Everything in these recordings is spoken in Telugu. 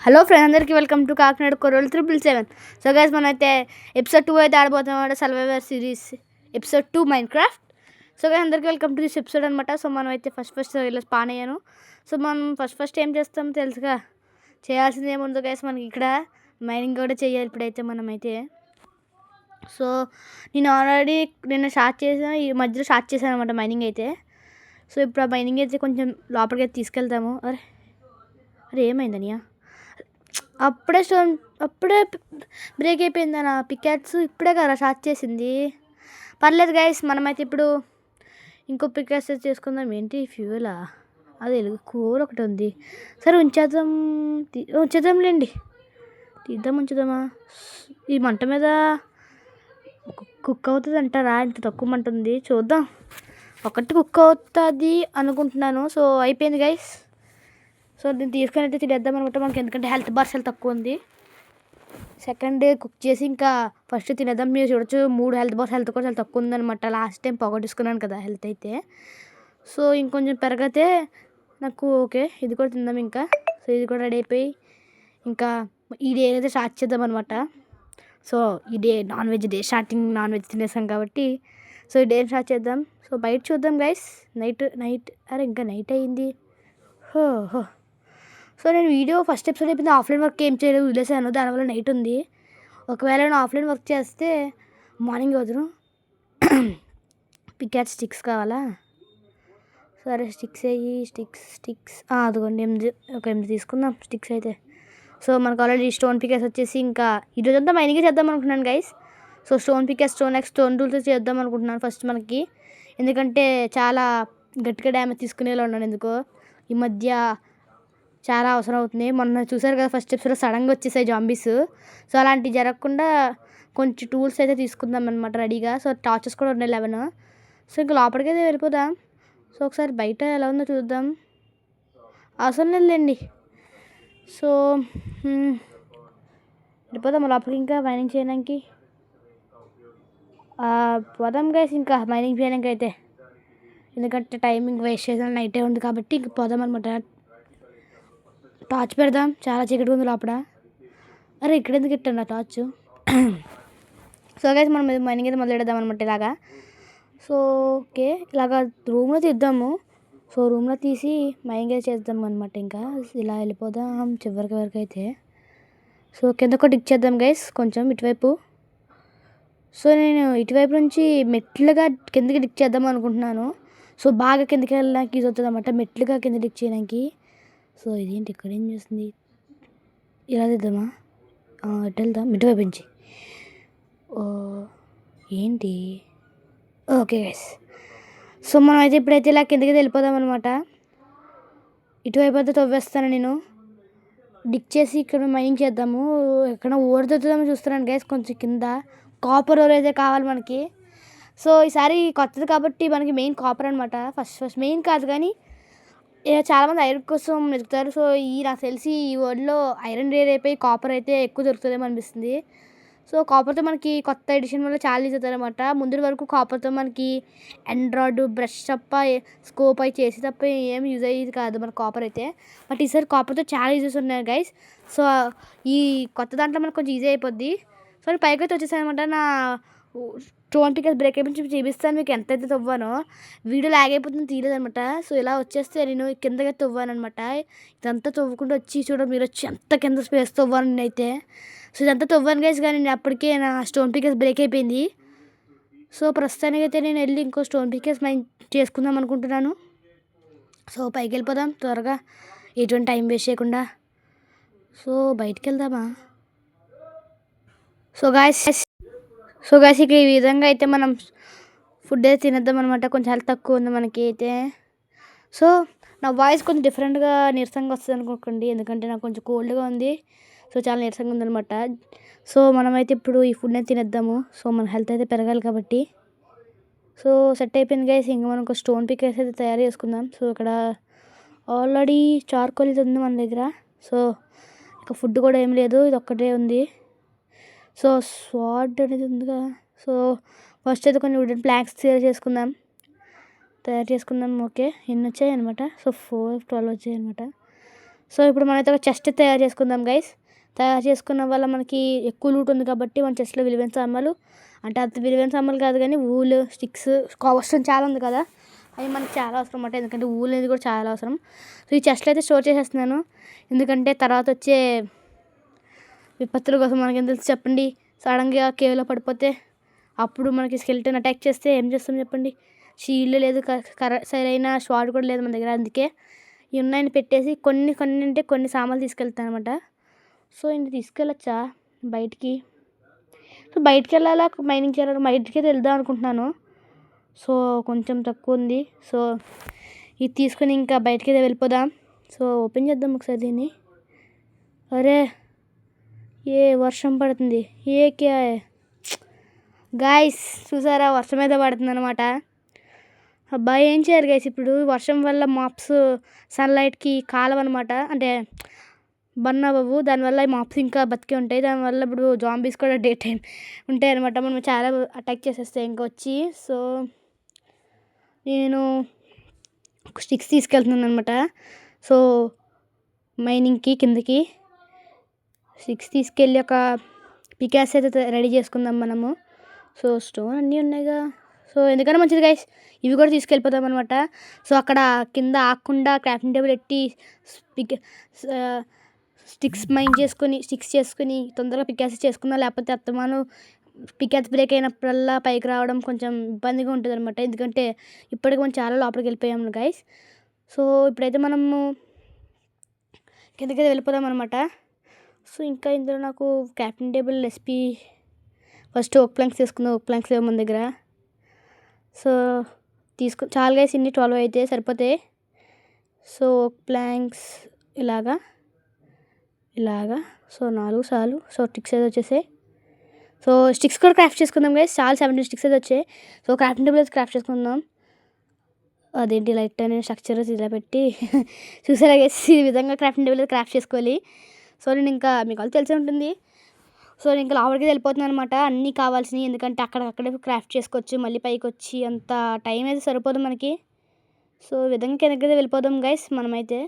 హలో ఫ్రెండ్ అందరికీ వెల్కమ్ టు కాకినాడ కొరోల్ 777. సో గైస్ మనమైతే ఎపిసోడ్ 2 అయితే ఆడబోతున్నాం survivor series episode 2 Minecraft. So guys అందరికీ వెల్కమ్ టు దిస్ ఎపిసోడ్ అనమాట. సో మనం అయితే ఫస్ట్ ఇలా స్పాన్ అయ్యాను. సో మనం ఫస్ట్ ఏం చేస్తాం తెలుసుగా, చేయాల్సింది ఏముందో గైస్, మనకి ఇక్కడ మైనింగ్ కూడా చేయాలి ఇప్పుడైతే మనమైతే. సో నేను ఆల్రెడీ నిన్న స్టార్ట్ చేసాను, ఈ మధ్యలో స్టార్ట్ చేశాను అనమాట మైనింగ్ అయితే. సో ఇప్పుడు ఆ మైనింగ్ అయితే కొంచెం లోపలికి అయితే తీసుకెళ్తాము. అరే అరే ఏమైందనియా, అప్పుడే బ్రేక్ అయిపోయింది నా పికాక్స్. ఇప్పుడే కదా స్టార్ట్ చేసింది. పర్లేదు గైస్, మనమైతే ఇప్పుడు ఇంకో పికాక్స్ చేసుకుందాం. ఏంటి ఫ్యూలా, అది కూర ఒకటి ఉంది. సరే ఉంచేద్దాంలేండి. ఉంచుదామా? ఈ మంట మీద కుక్ అవుతుంది అంటారా? ఇంత తక్కువ మంట ఉంది, చూద్దాం. ఒకటి కుక్ అవుతుంది అనుకుంటున్నాను. సో అయిపోయింది గైస్. సో దీన్ని తీసుకొని అయితే తినేద్దాం అనమాట మనకి, ఎందుకంటే హెల్త్ బార్ చాలా తక్కువ ఉంది. సెకండ్ డే కుక్ చేసి ఇంకా ఫస్ట్ తినేద్దాం. మీరు చూడొచ్చు 3 హెల్త్ బార్స్, హెల్త్ కూడా చాలా తక్కువ ఉందనమాట. లాస్ట్ టైం పొగొట్టుకున్నాను కదా హెల్త్ అయితే. సో ఇంకొంచెం పెరగతే నాకు ఓకే, ఇది కూడా తిందాం ఇంకా. సో ఇది కూడా రెడీ అయిపోయి ఇంకా ఈ డే అయితే స్టార్ట్ చేద్దాం అనమాట. సో ఈ day non veg day, starting non veg తినేసాం కాబట్టి సో ఈ డే స్టార్ట్ చేద్దాం. సో బయట చూద్దాం గైస్. నైట్ అరే ఇంకా నైట్ అయ్యింది. హో. సో నేను వీడియో ఫస్ట్ ఎపిసోడ్ అయిపోయింది, ఆఫ్లైన్ వర్క్ ఏం చేయలేదు, వదిలేసాను. దానివల్ల నైట్ ఉంది. ఒకవేళ నేను ఆఫ్లైన్ వర్క్ చేస్తే మార్నింగ్ వదును. పికాట్ స్టిక్స్ కావాలా? సరే స్టిక్స్ అయ్యి స్టిక్స్ అదిగోండి 8 తీసుకుందాం స్టిక్స్ అయితే. సో మనకు ఆల్రెడీ స్టోన్ పికాస్ వచ్చేసి ఇంకా ఈరోజంతా మైనింగ్ చేద్దాం అనుకుంటున్నాను guys. So stone pickaxes, stone tools చేద్దాం అనుకుంటున్నాను ఫస్ట్ మనకి, ఎందుకంటే చాలా గట్టిగా డ్యామేజ్ తీసుకునేలా ఉన్నాను. ఎందుకో ఈ మధ్య చాలా అవసరం అవుతుంది. మొన్న చూసారు కదా ఫస్ట్ ఎపిసోడ్లో సడన్గా వచ్చేసాయి జాంబీస్. సో అలాంటివి జరగకుండా కొంచెం టూల్స్ అయితే తీసుకుందాం అనమాట రెడీగా. సో టార్చెస్ కూడా ఉన్నాయి 11. సో ఇంకా లోపలికి అయితే వెళ్ళిపోదాం. సో ఒకసారి బయట ఎలా ఉందో చూద్దాం. అవసరం లేదులేండి. సో వెళ్ళిపోదాం లోపలికి ఇంకా మైనింగ్ చేయడానికి. పోదాం గైస్ ఇంకా మైనింగ్ చేయడానికి అయితే, ఎందుకంటే టైమింగ్ వేస్ట్ చేసాం, నైటే ఉంది కాబట్టి ఇంక పోదాం అనమాట. టార్చ్ పెడదాం, చాలా చీకటి ఉంది లోపల. అరే ఇక్కడ ఎందుకు ఇట్టాను ఆ టార్చ్? సో గైస్ మనం మైనింగ్ అయితే మొదలెడదాం అనమాట ఇలాగా. సో ఓకే, ఇలాగా రూమ్లో తీద్దాము. సో రూమ్లో తీసి మైనింగ్ అయితే చేద్దాం అనమాట. ఇంకా ఇలా వెళ్ళిపోదాం చివరికి వరకు అయితే. సో కింద కూడా డిక్ చేద్దాం గైస్ కొంచెం ఇటువైపు. సో నేను ఇటువైపు నుంచి మెట్లుగా కిందకి డిక్ చేద్దాం అనుకుంటున్నాను. సో బాగా కిందకి వెళ్ళడానికి ఇది అవుతుంది అనమాట, మెట్లుగా కింద డిక్ చేయడానికి. సో ఇదేంటి ఇక్కడ ఏం చేస్తుంది? ఇలా తెద్దామా? ఇటు వెళ్దాం ఇటువైపు నుంచి. ఏంటి? Okay guys. సో మనం అయితే ఇప్పుడైతే ఇలా కిందకి వెళ్ళిపోదాం అనమాట. ఇటువైపు అయితే తవ్వేస్తాను నేను, డిక్ చేసి ఇక్కడ మైనింగ్ చేద్దాము. ఎక్కడ ఓడి తెద్దామో చూస్తున్నాను గైస్. కొంచెం కింద కాపర్ ఓర్ అయితే కావాలి మనకి. సో ఈసారి కొత్తది కాబట్టి మనకి మెయిన్ కాపర్ అనమాట. ఫస్ట్ మెయిన్ కాదు కానీ చాలామంది ఐరన్ కోసం వెతుకుతారు. సో నాకు తెలిసి ఈ వరల్డ్లో ఐరన్ రేర్ అయిపోయి కాపర్ అయితే ఎక్కువ దొరుకుతుందేమో అనిపిస్తుంది. సో కాపర్తో మనకి కొత్త ఎడిషన్ వల్ల చాలా యూజ్ అవుతుంది అనమాట. ముందు వరకు కాపర్తో మనకి ఎండ్రాయిడ్ బ్రష్ తప్ప స్కోప్ అయి చేసి తప్ప ఏం యూజ్ అయ్యేది కాదు మన కాపర్ అయితే. బట్ ఈసారి కాపర్తో చాలా యూజెస్ ఉన్నాయి గైస్. సో ఈ కొత్త దాంట్లో మనకు కొంచెం ఈజీ అయిపోద్ది. సో నేను పైకి అయితే వచ్చేసాను అనమాట. నా స్టోన్ పికాస్ బ్రేక్ అయిపోయి చూపిస్తాను మీకు ఎంతైతే తవ్వానో. వీడియో లాగ్ అయిపోతుంది, తీయలేదనమాట. సో ఇలా వచ్చేస్తే నేను కిందకి తవ్వాను అనమాట. ఇదంతా తవ్వుకుంటూ వచ్చి చూడండి, మీరు వచ్చి ఎంత కింద స్పేస్ తవ్వాను నేనైతే. సో ఇదంతా తవ్వాను గైస్, కానీ నేను అప్పటికే నా స్టోన్ పికాస్ బ్రేక్ అయిపోయింది. సో ప్రస్తుతానికి అయితే నేను వెళ్ళి ఇంకో స్టోన్ పికాస్ మైన్ చేసుకుందాం అనుకుంటున్నాను. సో పైకి వెళ్ళిపోదాం త్వరగా, ఎటువంటి టైం వేస్ట్ చేయకుండా. సో బయటికి వెళ్దామా? సో గాయస్ ఇక ఈ విధంగా అయితే మనం ఫుడ్ అయితే తినేద్దాం అనమాట. కొంచెం హెల్త్ తక్కువ ఉంది మనకి అయితే. సో నా వాయిస్ కొంచెం డిఫరెంట్గా నీరసంగా వస్తుంది అనుకోకండి, ఎందుకంటే నాకు కొంచెం కోల్డ్గా ఉంది. సో చాలా నీరసంగా ఉందనమాట. సో మనమైతే ఇప్పుడు ఈ ఫుడ్ అయితే తినేద్దాము. సో మన హెల్త్ అయితే పెరగాలి కాబట్టి. సో సెట్ అయిపోయింది గైస్. ఇంకా మనం ఒక స్టోన్ పికాస్ అయితే తయారు చేసుకుందాం. సో ఇక్కడ ఆల్రెడీ చార్కోల్ ఇది ఉంది మన దగ్గర. సో ఇక ఫుడ్ కూడా ఏం లేదు, ఇది ఒక్కటే ఉంది. సో స్వాడ్ అనేది ఉందిగా. సో ఫస్ట్ అయితే కొన్ని వుడెన్ ప్లాంక్స్ తయారు చేసుకుందాం. ఓకే ఎన్ని వచ్చాయి అనమాట. సో 4 12 వచ్చాయి అనమాట. సో ఇప్పుడు మనమైతే ఒక చెస్ట్ తయారు చేసుకుందాం గైస్. తయారు చేసుకున్న వల్ల మనకి ఎక్కువ లూట్ ఉంది కాబట్టి మన చెస్ట్లో విలువైన సామాన్లు, అంటే అంత విలువైన సామాన్లు కాదు కానీ వూల్, స్టిక్స్, అవసరం చాలా ఉంది కదా, అవి మనకి చాలా అవసరం అన్నమాట. ఎందుకంటే వూల్ అనేది కూడా చాలా అవసరం. సో ఈ చెస్ట్లో అయితే స్టోర్ చేసేస్తున్నాను, ఎందుకంటే తర్వాత వచ్చే విపత్తుల కోసం మనకేం తెలుసు చెప్పండి. సడన్గా కేవ్లో పడిపోతే అప్పుడు మనకి స్కెల్టన్ అటాక్ చేస్తే ఏం చేస్తాం చెప్పండి. షీల్డ్ లేదు, సరైన షార్ట్ కూడా లేదు మన దగ్గర. అందుకే ఈ ఉన్నాయని పెట్టేసి కొన్ని అంటే కొన్ని సామాన్లు తీసుకెళ్తాను అనమాట. సో ఇంక తీసుకెళ్ళొచ్చా బయటికి? సో బయటికి వెళ్ళాలా మైనింగ్ చేయాలి, బయటికి వెళ్దాం అనుకుంటున్నాను. సో కొంచెం తక్కువ ఉంది. సో ఇది తీసుకొని ఇంకా బయటికి వెళ్ళిపోదాం. సో ఓపెన్ చేద్దాం ఒకసారి దీన్ని. అరే ఏ వర్షం పడుతుంది, ఏ క్యా గాయస్, చూసారా వర్షం మీద పడుతుంది అనమాట. అబ్బాయి ఏం చేయాలి గైస్, ఇప్పుడు వర్షం వల్ల మాప్స్ సన్లైట్కి కాలవన్నమాట, అంటే బర్న్ అవ్వవు. దానివల్ల ఈ మాప్స్ ఇంకా బతికే ఉంటాయి. దానివల్ల ఇప్పుడు జాంబీస్ కూడా డే టైం ఉంటాయి అనమాట. మనం చాలా అటాక్ చేసేస్తాయి ఇంకా వచ్చి. సో నేను స్టిక్స్ తీసుకెళ్తున్నాను అనమాట. సో మైనింగ్కి కిందకి స్టిక్స్ తీసుకెళ్ళి ఒక పికాస్ అయితే రెడీ చేసుకుందాం మనము. సో స్టోన్ అన్నీ ఉన్నాయిగా, సో ఎందుకన్నా మంచిది గైస్, ఇవి కూడా తీసుకెళ్ళిపోదాం అనమాట. సో అక్కడ కింద ఆకుండా క్రాఫ్టింగ్ టేబుల్ పెట్టి స్టిక్స్ చేసుకుని తొందరగా పికాస్ చేసుకుందాం. లేకపోతే అత్తమాను పికాస్ బ్రేక్ అయినప్పుడల్లా పైకి రావడం కొంచెం ఇబ్బందిగా ఉంటుంది అనమాట. ఎందుకంటే ఇప్పటికి మనం చాలా లోపలికి వెళ్ళిపోయాము గైస్. సో ఇప్పుడైతే మనము కిందకి వెళ్ళిపోదాం అనమాట. సో ఇంకా ఇందులో నాకు క్రాఫ్టింగ్ టేబుల్ రెసిపీ ఫస్ట్ ఓక్ ప్లాంక్స్ తీసుకుందాం. ఓక్ ప్లాంక్స్ లేవు మన దగ్గర. సో చాలు గైస్, ఇన్ని 12 అయితే సరిపోతాయి. సో ఓక్ ప్లాంక్స్ ఇలాగా సో 4 చాలు. సో స్టిక్స్ అయితే వచ్చేసాయి. సో స్టిక్స్ కూడా క్రాఫ్ట్ చేసుకుందాం గైస్. చాలా 17 స్టిక్స్ అయితే వచ్చాయి. సో క్రాఫ్టింగ్ టేబుల్ అయితే క్రాఫ్ట్ చేసుకుందాం. అదేంటి లైట్ అనే స్ట్రక్చర్ ఇలా పెట్టి చూసారా గైస్, ఈ విధంగా క్రాఫ్టింగ్ టేబుల్ అయితే క్రాఫ్ట్ చేసుకోవాలి. సో నేను ఇంకా మీకు వాళ్ళు తెలిసి ఉంటుంది. సో నేను ఇంకా లోపలికి వెళ్ళిపోతున్నాను అనమాట, అన్నీ కావాల్సినవి. ఎందుకంటే అక్కడక్కడే క్రాఫ్ట్ చేసుకోవచ్చు, మళ్ళీ పైకి వచ్చి అంత టైం అయితే సరిపోదు మనకి. సో ఈ విధంగా కిందకైతే వెళ్ళిపోదాం గైస్ మనమైతే.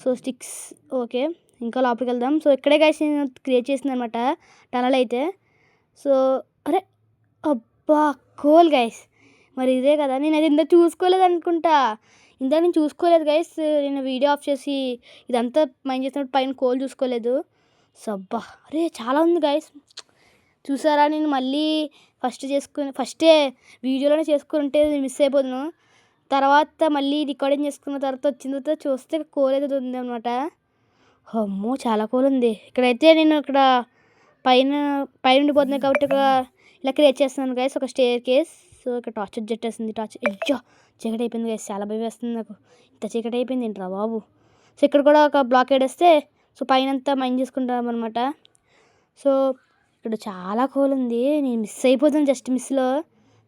సో స్టిక్స్ ఓకే, ఇంకా లోపలికి వెళ్దాం. సో ఇక్కడే గైస్ నేను క్రియేట్ చేసింది అనమాట టనల్ అయితే. సో అరే అబ్బా కోల్ గైస్, మరి ఇదే కదా, నేను అది ఇంత చూసుకోలేదు అనుకుంటా. నేను చూసుకోలేదు గైస్, నేను వీడియో ఆఫ్ చేసి ఇదంతా మైండ్ చేసినప్పుడు పైన కోల్ చూసుకోలేదు. సబ్బా అరే చాలా ఉంది గైస్, చూసారా. నేను మళ్ళీ ఫస్టే వీడియోలోనే చేసుకుంటే మిస్ అయిపోదును. తర్వాత మళ్ళీ రికార్డింగ్ చేసుకున్న తర్వాత వచ్చిన తర్వాత చూస్తే కోల్ అయితే ఉంది అనమాట. అమ్మో చాలా కోల్ ఉంది. ఇక్కడైతే నేను పైన ఉండిపోతున్నాయి కాబట్టి ఇలా క్రియేట్ చేస్తున్నాను గైస్, ఒక స్టేర్ కేస్. సో ఇక్కడ టార్చ్ జెట్ వేస్తుంది. అయ్యో చీకటి అయిపోయింది గైస్, చాలా భయం వేస్తుంది నాకు. ఇంత చీకటి అయిపోయింది ఏంట్రా బాబు. సో ఇక్కడ కూడా ఒక బ్లాక్ వేస్తే సో పైన అంతా మైండ్ చేసుకుంటాం అనమాట. సో ఇక్కడ చాలా కోల్ ఉంది, నేను మిస్ అయిపోతాను జస్ట్ మిస్లో.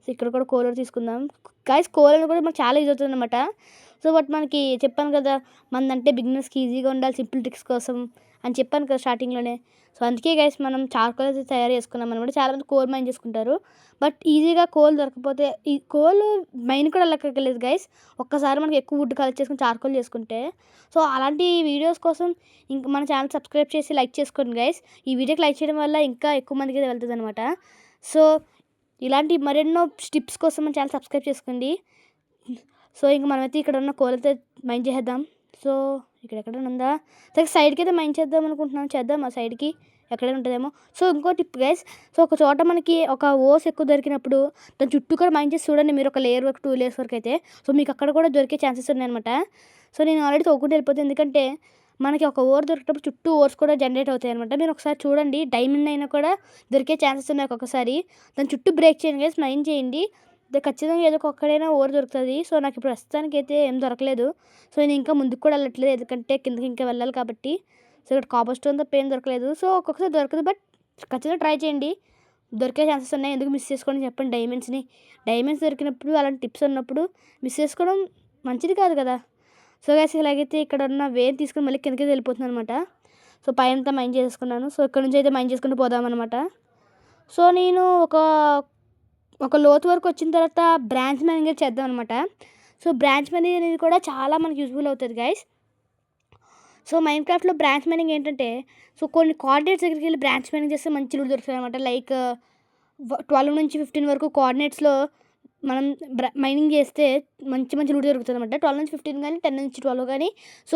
సో ఇక్కడ కూడా కోలర్ తీసుకుందాం గైస్. కోలర్ కూడా మనకు చాలా యూజ్ అవుతుంది అనమాట. సో బట్ మనకి చెప్పాను కదా, మనదంటే బిగినర్స్కి ఈజీగా ఉండాలి, సింపుల్ ట్రిక్స్ కోసం అని చెప్పాను కదా స్టార్టింగ్లోనే. సో అందుకే గైస్ మనం చార్కోల్ అయితే తయారు చేసుకున్నాం అనమాట. చాలామంది కోల్ మైన్ చేసుకుంటారు, బట్ ఈజీగా కోల్ దొరకపోతే ఈ కోల్ మైన్ కూడా లెక్కలేదు గైస్. ఒక్కసారి మనకి ఎక్కువ వుడ్ కలెక్ట్ చేసుకుని చార్కోల్ చేసుకుంటే. సో అలాంటి వీడియోస్ కోసం ఇంకా మన ఛానల్ సబ్స్క్రైబ్ చేసి లైక్ చేసుకోండి గైస్. ఈ వీడియోకి లైక్ చేయడం వల్ల ఇంకా ఎక్కువ మందికి వెళ్తుంది అనమాట. సో ఇలాంటి మరెన్నో టిప్స్ కోసం మన ఛానల్ సబ్స్క్రైబ్ చేసుకోండి. సో ఇంక మనమైతే ఇక్కడ ఉన్న కోల్ అయితే మైన్ చేసేద్దాం. సో ఎక్కడైనా ఉందా, సరే సైడ్కి అయితే మైన్ చేద్దాం అనుకుంటున్నాను. చేద్దాం ఆ సైడ్కి ఎక్కడైనా ఉంటుందేమో. సో ఇంకో టిప్ గైస్, సో ఒక చోట మనకి ఒక ఓస్ ఎక్కువ దొరికినప్పుడు దాని చుట్టూ కూడా మైన్ చేసి చూడండి మీరు, ఒక లేయర్ వరకు 2 లేయర్స్ వరకు అయితే. సో మీకు అక్కడ కూడా దొరికే ఛాన్సెస్ ఉన్నాయన్నమాట. సో నేను ఆల్రెడీ తోకుంటూ వెళ్ళిపోతాను, ఎందుకంటే మనకి ఒక ఓర్ దొరికేటప్పుడు చుట్టూ ఓర్స్ కూడా జనరేట్ అవుతాయి అనమాట. మీరు ఒకసారి చూడండి, డైమండ్ అయినా కూడా దొరికే ఛాన్సెస్ ఉన్నాయి ఒక్కొక్కసారి. దాని చుట్టూ బ్రేక్ చేయండి గైస్, మైన్ చేయండి, ఖచ్చితంగా ఏదో ఒక్కడైనా ఓర్ దొరుకుతుంది. సో నాకు ఇప్పుడు ప్రస్తుతానికి అయితే ఏం దొరకలేదు. సో నేను ఇంకా ముందుకు కూడా వెళ్ళట్లేదు, ఎందుకంటే కిందకి ఇంకా వెళ్ళాలి కాబట్టి. సో ఇక్కడ కాపర్ స్టోన్ తప్ప ఏం దొరకలేదు. సో ఒక్కొక్కసారి దొరకదు, బట్ ఖచ్చితంగా ట్రై చేయండి, దొరికే ఛాన్సెస్ ఉన్నాయి. ఎందుకు మిస్ చేసుకోండి చెప్పండి డైమండ్స్ దొరికినప్పుడు అలాంటి టిప్స్ ఉన్నప్పుడు మిస్ చేసుకోవడం మంచిది కాదు కదా. సో గైస్ ఇలాగైతే ఇక్కడ ఉన్న వేర్ తీసుకుని మళ్ళీ కిందకి వెళ్ళిపోతున్నాను అనమాట. సో పైన మైన్ చేసుకున్నాను. సో ఇక్కడ నుంచి అయితే మైన్ చేసుకుంటూ పోదామన్నమాట. సో నేను ఒక లోతు వరకు వచ్చిన తర్వాత బ్రాంచ్ మైనింగ్ చేద్దాం అనమాట. సో బ్రాంచ్ మైనింగ్ అనేది కూడా చాలా మనకి యూజ్ఫుల్ అవుతుంది గైస్. సో మైన్‌క్రాఫ్ట్‌లో బ్రాంచ్ మైనింగ్ ఏంటంటే, సో కొన్ని కోఆర్డినేట్స్ దగ్గరికి వెళ్లి బ్రాంచ్ మైనింగ్ చేస్తే మంచి లూట్ దొరుకుతదనమాట. లైక్ 12-15 వరకు కోఆర్డినేట్స్‌లో మనం మైనింగ్ చేస్తే మంచి మంచి లూట్ దొరుకుతదనమాట. 12-15 గానీ, 10-12 గానీ, సో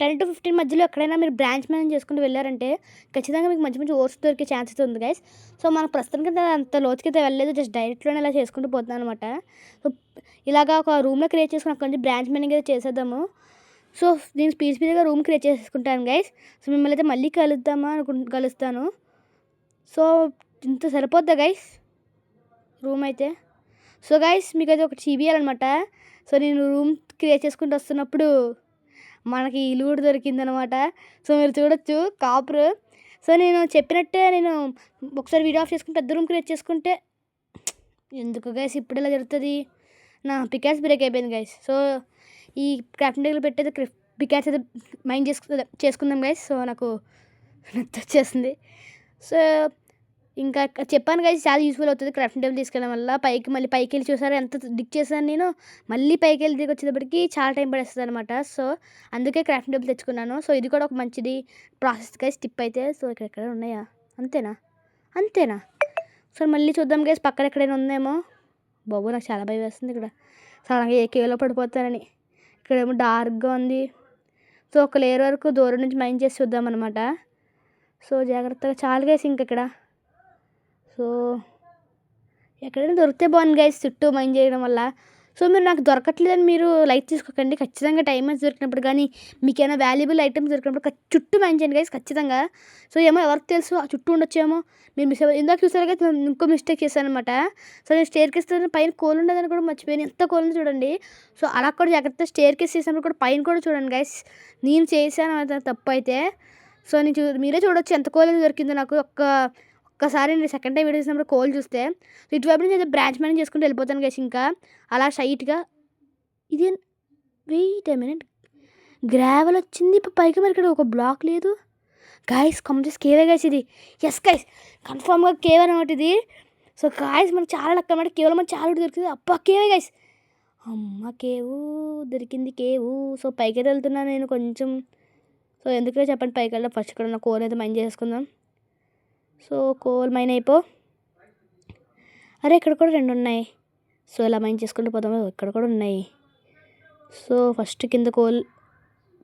10-15 మధ్యలో ఎక్కడైనా మీరు బ్రాంచ్ మైనింగ్ చేసుకుంటూ వెళ్లారంటే ఖచ్చితంగా మీకు మంచి మంచి ఓర్స్ దొరికే ఛాన్సెస్ ఉంది గైస్. సో మనకు ప్రస్తుతానికైతే అంత లోతుకైతే వెళ్ళలేదు. జస్ట్ డైరెక్ట్‌లోనే ఇలా చేసుకుంటూ పోతున్నాననమాట. సో ఇలాగా ఒక రూమ్‌లో క్రియేట్ చేసుకొని అక్కడి నుంచి బ్రాంచ్ మైనింగ్ అయితే చేసేద్దాము. సో నేను స్పీడ్‌గా రూమ్ క్రియేట్ చేసేసుకుంటాను గైస్. సో మిమ్మల్ని అయితే మళ్ళీ కలుస్తాను. సో ఇంత సరిపోద్దా గైస్ రూమ్ అయితే? సో గైస్ మీకైతే ఒకటి చూపియాలనమాట. సో నేను రూమ్ క్రియేట్ చేసుకుంటూ వస్తున్నప్పుడు మనకి ఈ లూట్ దొరికిందనమాట. సో మీరు చూడొచ్చు కాపరు. సో నేను చెప్పినట్టే నేను ఒకసారి వీడియో ఆఫ్ చేసుకుని పెద్ద రూమ్ క్రియేట్ చేసుకుంటే ఎందుకు గైస్ ఇప్పుడు ఇలా జరుగుతుంది? నా పికాక్స్ బ్రేక్ అయిపోయింది గైస్. సో ఈ క్రాఫ్టింగ్ టేబుల్ పెట్టేది పికాక్స్ అయితే మైండ్ చేసుకుందాం గైస్. సో నాకు నచ్చొచ్చేస్తుంది. సో ఇంకా చెప్పాను గైస్ చాలా యూస్ఫుల్ అవుతుంది క్రాఫ్టింగ్ టేబుల్ తీసుకెళ్ళడం వల్ల. మళ్ళీ పైకి వెళ్ళి చూసారా ఎంత డిగ్ చేశాను నేను. మళ్ళీ పైకి వెళ్ళి దిగి వచ్చేటప్పటికి చాలా టైం పడేస్తుంది అనమాట. సో అందుకే క్రాఫ్టింగ్ టేబుల్ తెచ్చుకున్నాను. సో ఇది కూడా ఒక మంచిది ప్రాసెస్ గైస్ టిప్ అయితే. సో ఇక్కడ ఉన్నాయా? అంతేనా? సో మళ్ళీ చూద్దాం గైస్ పక్కన ఎక్కడైనా ఉందేమో. బాబు నాకు చాలా భయం వేస్తుంది ఇక్కడ సడన్గా ఏ కేవ్లో పడిపోతానని. ఇక్కడేమో డార్క్గా ఉంది. సో ఒక లేయర్ వరకు దూరం నుంచి మైండ్ చేసి చూద్దాం అనమాట. సో జాగ్రత్తగా చాలా గైస్ ఇక్కడ. సో ఎక్కడైనా దొరికితే బాగుంది గైస్ చుట్టూ మైండ్ చేయడం వల్ల. సో మీరు నాకు దొరకట్లేదని మీరు లైట్ తీసుకోకండి. ఖచ్చితంగా టైం దొరికినప్పుడు కానీ మీకైనా వాల్యుబుల్ ఐటమ్స్ దొరికినప్పుడు చుట్టూ మైండ్ చేయండి గైస్ ఖచ్చితంగా. సో ఏమో ఎవరికి తెలుసు ఆ చుట్టూ ఉండొచ్చేమో మీరు మిస్ ఇందాక చూసారు కదా ఇంకో మిస్టేక్ చేశాను అనమాట. సో నేను స్టేర్ కేస్ పైన కోల్ ఉండదని కూడా మర్చిపోయాను. ఎంత కోల్ ఉంది చూడండి. సో అలా కూడా జాగ్రత్త స్టేర్ కేస్ చేసినప్పుడు కూడా పైన కూడా చూడండి గైస్. నేను చేశాను అది తప్పు అయితే. సో నేను మీరే చూడొచ్చు ఎంత కోల్ దొరికిందో నాకు. ఒక్కసారి నేను సెకండ్ టైం వీడియో చేసినప్పుడు కోల్ చూస్తే ఇటువైపు నుంచి అయితే బ్రాంచ్ మైనింగ్ చేసుకుంటూ వెళ్ళిపోతాను గైస్. ఇంకా అలా స్ట్రైట్గా ఇది వెయిట్ ఏ మినిట్ గ్రావెల్ వచ్చింది పైకి మరి ఇక్కడ ఒక బ్లాక్ లేదు గాయస్. కంప్లీట్ కేవే గైస్ ఇది. ఎస్ గైస్ కన్ఫామ్గా కేవ్ అనమాట ఇది. సో గాయస్ మనకు చాలా లెక్క అనమాట. కేవలం మనకు చాలా దొరికింది. అబ్బా కేవే గైస్. అమ్మ కేవు దొరికింది కేవు. సో పైకి అయితే వెళ్తున్నాను నేను కొంచెం. సో ఎందుకంటే చెప్పండి పైకి వెళ్ళా ఫస్ట్ ఇక్కడ ఉన్న కోల్ అయితే మైండ్ చేసుకుందాం. సో కోల్ మైన్ అరే ఇక్కడ కూడా 2 ఉన్నాయి. సో ఇలా మైండ్ చేసుకుంటూ పోతాము. ఇక్కడ కూడా ఉన్నాయి. సో ఫస్ట్ కింద కోల్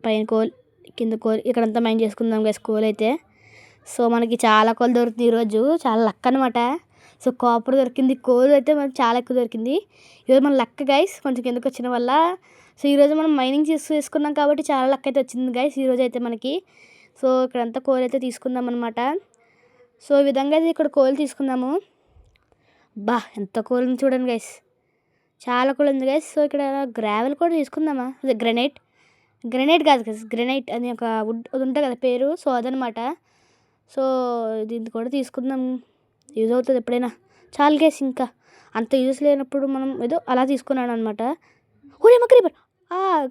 పైన కోల్ కింద కోల్ ఇక్కడంతా మైండ్ చేసుకుందాం గైస్ కోల్ అయితే. సో మనకి చాలా కోల్ దొరుకుతుంది ఈరోజు. చాలా లక్ అనమాట. సో కాపర్ దొరికింది. కోల్ అయితే మనకి చాలా ఎక్కువ దొరికింది. ఈరోజు మన లక్ గైస్ కొంచెం కిందకి వచ్చిన వల్ల. సో ఈరోజు మనం మైనింగ్ చేసుకున్నాం కాబట్టి చాలా లక్ అయితే వచ్చింది గైస్ ఈరోజు అయితే మనకి. సో ఇక్కడంతా కోల్ అయితే తీసుకుందాం అనమాట. సో ఈ విధంగా అయితే ఇక్కడ కోల్ తీసుకుందాము. ఎంత కోల్ ఉంది చూడండి గైస్. చాలా కోల్ ఉంది గైస్. సో ఇక్కడ గ్రావెల్ కూడా తీసుకుందామా? అదే గ్రెనైట్ కాదు గైస్. గ్రెనైట్ అని ఒక వుడ్ అది ఉంటుంది కదా పేరు. సో అదనమాట. సో దీన్ని కూడా తీసుకుందాం. యూజ్ అవుతుంది ఎప్పుడైనా. చాలా గైస్ ఇంకా అంత యూజ్ లేనప్పుడు మనం ఏదో అలా తీసుకున్నాను అనమాట. ఓరే క్రీపర్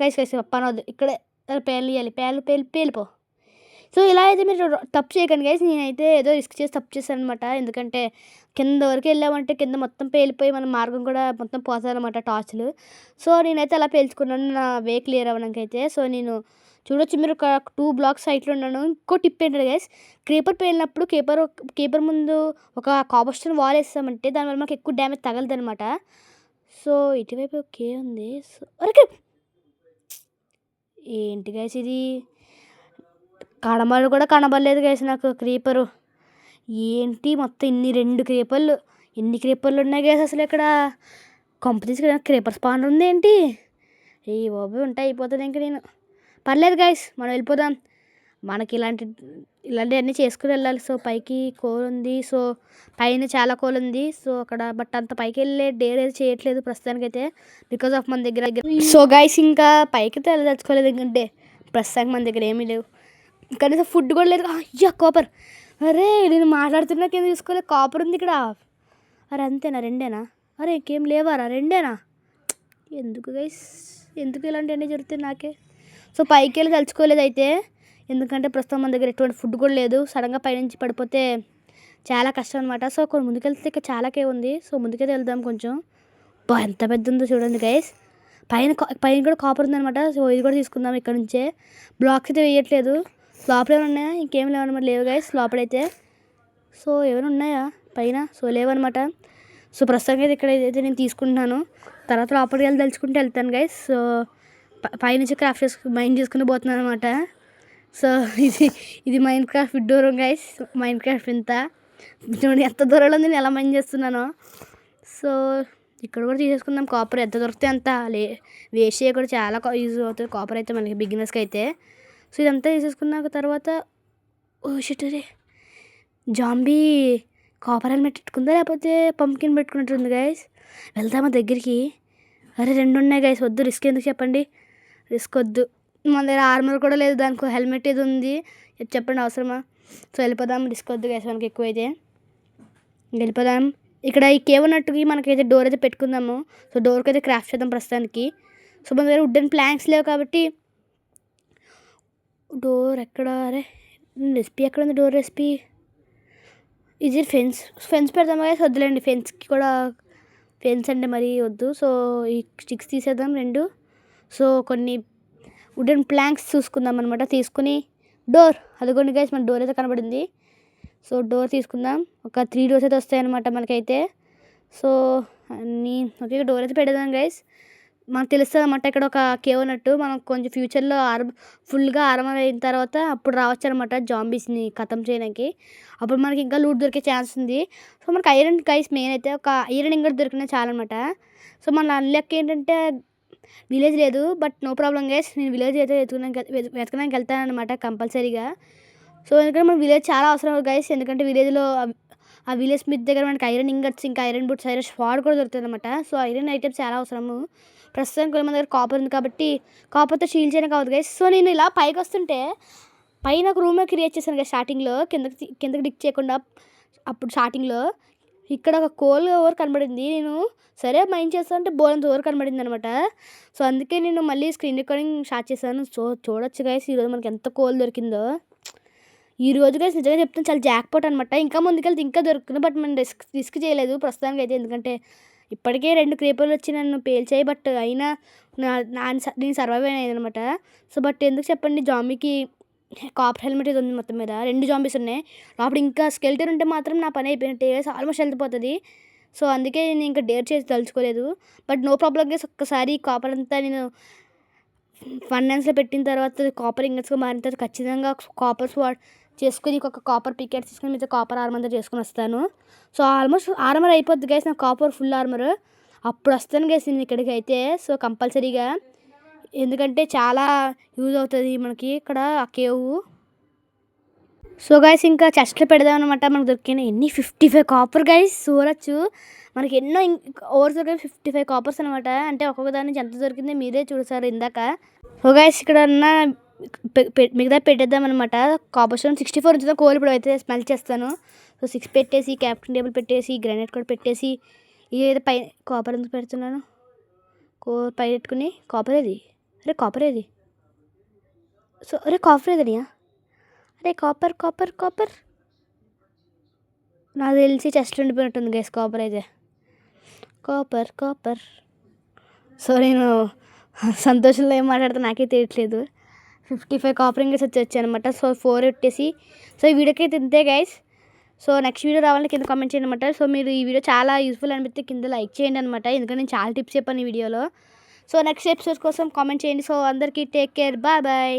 గైస్ పనవద్దు ఇక్కడే పేలిపో. సో ఇలా అయితే మీరు తప్పు చేయకండి గైస్. నేనైతే ఏదో రిస్క్ చేసి తప్పు చేశాను అనమాట. ఎందుకంటే కింద వరకు వెళ్ళామంటే కింద మొత్తం పేలిపోయి మన మార్గం కూడా మొత్తం పోతారనమాట టార్చ్లు. సో నేనైతే అలా పేల్చుకున్నాను నా వే క్లియర్ అవ్వడానికైతే. సో నేను చూడొచ్చు మీరు ఒక 2 బ్లాక్స్ సైట్లో ఉన్నాను. ఇంకో టిప్ ఏంటంటే గైస్ క్రీపర్ పేలినప్పుడు కీపర్ ముందు ఒక కాబస్టోన్ వాల్ వేస్తామంటే దానివల్ల మనకు ఎక్కువ డ్యామేజ్ తగలదు అనమాట. సో ఇటువైపు ఓకే ఉంది. సో అరే ఏంటి గైస్ ఇది కనబడలేదు గైస్ నాకు క్రీపరు. ఏంటి మొత్తం ఇన్ని 2 క్రీపర్లు ఎన్ని క్రీపర్లు ఉన్నాయి గైస్ అసలు ఇక్కడ. కంపెనీస్ క్రీపర్ స్పానర్ ఉంది ఏంటి? ఏ బాబు ఉంటాయి అయిపోతుంది ఇంక నేను. పర్లేదు గైస్ మనం వెళ్ళిపోదాం. మనకి ఇలాంటివన్నీ చేసుకుని వెళ్ళాలి. సో పైకి కోల్ ఉంది. సో పైన చాలా కోల్ ఉంది. సో అక్కడ బట్ అంత పైకి వెళ్ళే డేర్ అయితే చేయట్లేదు ప్రస్తుతానికైతే బికాజ్ ఆఫ్ మన దగ్గర. సో గైస్ ఇంకా పైకి తెచ్చుకోలేదు ఎందుకంటే ప్రస్తుతానికి మన దగ్గర ఏమీ లేవు. కనీసం ఫుడ్ కూడా లేదు. అయ్యా కాపర్. అరే నేను మాట్లాడుతున్నా కింద చూసుకోలేదు. కాపర్ ఉంది ఇక్కడ. అరే అంతేనా? 2 అరే ఇంకేం లేవారా? 2 ఎందుకు గైస్ ఎందుకు ఇలాంటివన్నీ జరుగుతాయి నాకే. సో పైకి వెళ్ళి తలుచుకోలేదు అయితే ఎందుకంటే ప్రస్తుతం మన దగ్గర ఎటువంటి ఫుడ్ కూడా లేదు. సడన్గా పైనుంచి పడిపోతే చాలా కష్టం అనమాట. సో కొన్ని ముందుకెళ్తే ఇక్కడ చాలా కేవ్ ఉంది. సో ముందుకైతే వెళ్దాం కొంచెం. ఎంత పెద్ద ఉందో చూడండి గైస్. పైన కూడా కాపర్ ఉందనమాట. సో ఇది కూడా తీసుకుందాం ఇక్కడ నుంచే. బ్లాక్స్ అయితే వేయట్లేదు. లోపల ఏమైనా ఉన్నాయా? ఇంకేం లేవన్నమాట. లేవు గైస్ లోపలైతే. సో ఏమైనా ఉన్నాయా పైన? సో లేవన్నమాట. సో ప్రస్తుతానికి అయితే ఇక్కడ అయితే నేను తీసుకుంటున్నాను. తర్వాత లోపలికి వెళ్ళి తలుచుకుంటూ వెళ్తాను గైస్. సో పైనుంచి మైండ్ చేసుకుని పోతున్నాను అనమాట. సో ఇది మైండ్ క్రాఫ్ట్ విడ్డూరం గైస్. మైండ్ క్రాఫ్ట్ ఇంత చూడండి ఎంత దూరంలో ఉంది, నేను ఎలా మైండ్ చేస్తున్నానో. సో ఇక్కడ కూడా తీసేసుకుందాం కాపర్. ఎంత దొరికితే అంత వేస్ట్ కూడా చాలా యూజ్ అవుతుంది కాపర్ అయితే మనకి బిగినర్స్కి అయితే. సో ఇదంతా తీసేసుకున్నాక తర్వాత షిట్ రే జాంబీ కాపర్ హెల్మెట్ పెట్టుకుందా లేకపోతే పంప్కిన్ పెట్టుకున్నట్టుంది గైస్. వెళ్తామా దగ్గరికి? అరే 2 ఉన్నాయి గైస్. వద్దు రిస్క్ ఎందుకు చెప్పండి, రిస్క్ వద్దు. మన దగ్గర ఆర్మర్ కూడా లేదు, దానికి హెల్మెట్ ఏది ఉంది చెప్పండి అవసరమా? సో వెళ్ళిపోదాం, రిస్క్ వద్దు గైస్ మనకి ఎక్కువైతే. వెళ్ళిపోదాం. ఇక్కడ ఈ కేవ్ ఉన్నట్టుకి మనకైతే డోర్ అయితే పెట్టుకుందాము. సో డోర్కి అయితే క్రాఫ్ట్ చేద్దాం ప్రస్తుతానికి. సో మన దగ్గర వుడెన్ ప్లాంక్స్ లేవు కాబట్టి డోర్ ఎక్కడ? అరే రెసిపీ ఎక్కడ ఉంది? డోర్ రెసిపీ ఇది ఫెన్స్ పెడదాం కదా. వద్దులేండి ఫెన్స్కి కూడా, ఫెన్స్ అంటే మరీ వద్దు. సో ఈ స్టిక్స్ తీసేద్దాం 2. సో కొన్ని వుడెన్ ప్లాంక్స్ చూసుకుందాం అనమాట. తీసుకుని డోర్ అదిగోండి గైస్ మన డోర్ అయితే కనబడింది. సో డోర్ తీసుకుందాం. ఒక 3 డోర్స్ అయితే వస్తాయి అనమాట మనకైతే. సో అన్నీ ఓకే. డోర్ అయితే పెడదాం గైస్. మనకు తెలుస్తుంది అన్నమాట ఇక్కడ ఒక కేవ్ ఉన్నట్టు. మనం కొంచెం ఫ్యూచర్లో ఫుల్గా ఆర్మర్ అయిన తర్వాత అప్పుడు రావచ్చు అనమాట జాంబీస్ని ఖతం చేయడానికి. అప్పుడు మనకి ఇంకా లూట్ దొరికే ఛాన్స్ ఉంది. సో మనకి ఐరన్ గైస్ మెయిన్ అయితే ఒక ఐరన్ ఇంగట్ దొరికినా చాలన్నమాట. సో మన అన్లక్ ఏంటంటే విలేజ్ లేదు. బట్ నో ప్రాబ్లం గైస్, నేను విలేజ్ అయితే వెతకడానికి వెళ్తాను అనమాట కంపల్సరీగా. సో ఎందుకంటే మన విలేజ్ చాలా అవసరం గైస్. ఎందుకంటే విలేజ్లో ఆ విలేజ్ స్మిత్ దగ్గర మనకి ఐరన్ ఇంగట్స్, ఇంకా ఐరన్ బూట్స్, ఐరన్ స్వాడ్ కూడా దొరుకుతుంది అనమాట. సో ఐరన్ ఐటమ్స్ చాలా అవసరము. ప్రస్తుతం కొన్ని మన దగ్గర కాపర్ ఉంది కాబట్టి కాపర్తో షీల్ చేయడానికి అవుతుంది గైస్. సో నేను ఇలా పైకి వస్తుంటే పైన ఒక రూమ్ క్రియేట్ చేశాను కదా స్టార్టింగ్లో, కిందకి డిక్ చేయకుండా. అప్పుడు స్టార్టింగ్లో ఇక్కడ ఒక కోల్ ఓవర్ కనబడింది. నేను సరే మైండ్ చేస్తానంటే బోలంత ఓవర్ కనబడింది అనమాట. సో అందుకే నేను మళ్ళీ స్క్రీన్ రికార్డింగ్ స్టార్ట్ చేశాను. సో చూడొచ్చు గైస్ ఈరోజు మనకి ఎంత కోల్ దొరికిందో. ఈ రోజు గైస్ నిజంగా చెప్తాను చాలా జాక్పాట్ అనమాట. ఇంకా ముందుకెళ్తే ఇంకా దొరుకుతుంది. బట్ మనం రిస్క్ చేయలేదు ప్రస్తుతానికి అయితే. ఎందుకంటే ఇప్పటికే 2 క్రీపర్లు వచ్చి నన్ను పేల్చాయి. బట్ అయినా నేను సర్వైవ్ అయినాయి అనమాట. సో బట్ ఎందుకు చెప్పండి, జాంబీకి కాపర్ హెల్మెట్ ఇది ఉంది మొత్తం మీద. 2 జాంబీస్ ఉన్నాయి అప్పుడు. ఇంకా స్కెల్టర్ ఉంటే మాత్రం నా పని అయిపోయినట్టే, ఆల్మోస్ట్ వెళ్ళిపోతుంది. సో అందుకే నేను ఇంకా డేర్ చేసి తలుచుకోలేదు. But no problem guys. ఒక్కసారి కాపర్ అంతా నేను ఫైనాన్స్లో పెట్టిన తర్వాత కాపర్ ఇంగట్స్గా మారిన తర్వాత ఖచ్చితంగా కాపర్ స్వాడ్ చేసుకుని ఒక కాపర్ పికెట్ తీసుకుని మీతో కాపర్ ఆర్మర్ అంతా చేసుకుని వస్తాను. సో ఆల్మోస్ట్ ఆర్మర్ అయిపోద్ది గైస్ నాకు, కాపర్ ఫుల్ ఆర్మర్. అప్పుడు వస్తాను గైస్ నేను ఇక్కడికి అయితే. సో కంపల్సరీగా, ఎందుకంటే చాలా యూజ్ అవుతుంది మనకి ఇక్కడ ఆ కేవ్. సో గైస్ ఇంకా చెస్ట్లో పెడదాం అనమాట. మనకు దొరికిన ఎన్ని 55 కాపర్ గైస్. చూడొచ్చు మనకి ఎన్నో ఓవర్స్ దొరికిన 55 కాపర్స్ అనమాట. అంటే ఒక్కొక్క దాని నుంచి ఎంత దొరికిందో మీరే చూసారు ఇందాక. సో గైస్ ఇక్కడ ఉన్న మిగతా పెట్టేద్దాం అనమాట. కాపర్ స్టోన్ 64 ఉంచుదాం. కోల్ ఇప్పుడు అయితే స్మెల్ చేస్తాను. సో 6 పెట్టేసి క్యాప్టెన్ టేబుల్ పెట్టేసి గ్రానైట్ కూడా పెట్టేసి ఇదైతే పై కాపర్ ఎందుకు పెడుతున్నాను, పై పెట్టుకుని కాపర్ ఏది? అరే కాపర్ ఏది? సో అరే కాపర్ ఏదనియా? అరే కాపర్ కాపర్ కాపర్ నాకు తెలిసి చెస్ట్లో ఉండిపోయినట్టుంది గైస్ కాపర్ అయితే. Copper copper. సో నేను సంతోషంలో ఏం మాట్లాడితే నాకే తెలియట్లేదు. 55 కాపర్ ఇంగట్స్ వచ్చాయి అనమాట. సో 4 పెట్టేసి, సో ఈ వీడియోకి అయితే ఇంతే గైస్. సో నెక్స్ట్ వీడియో రావాలని కింద కామెంట్ చేయండి అనమాట. సో మీరు ఈ వీడియో చాలా యూస్ఫుల్ అనిపిస్తే కింద లైక్ చేయండి అనమాట. ఎందుకంటే నేను చాలా టిప్స్ చెప్పాను ఈ వీడియోలో. సో నెక్స్ట్ ఎపిసోడ్ కోసం కామెంట్ చేయండి. సో అందరికీ టేక్ కేర్, బాయ్ బాయ్.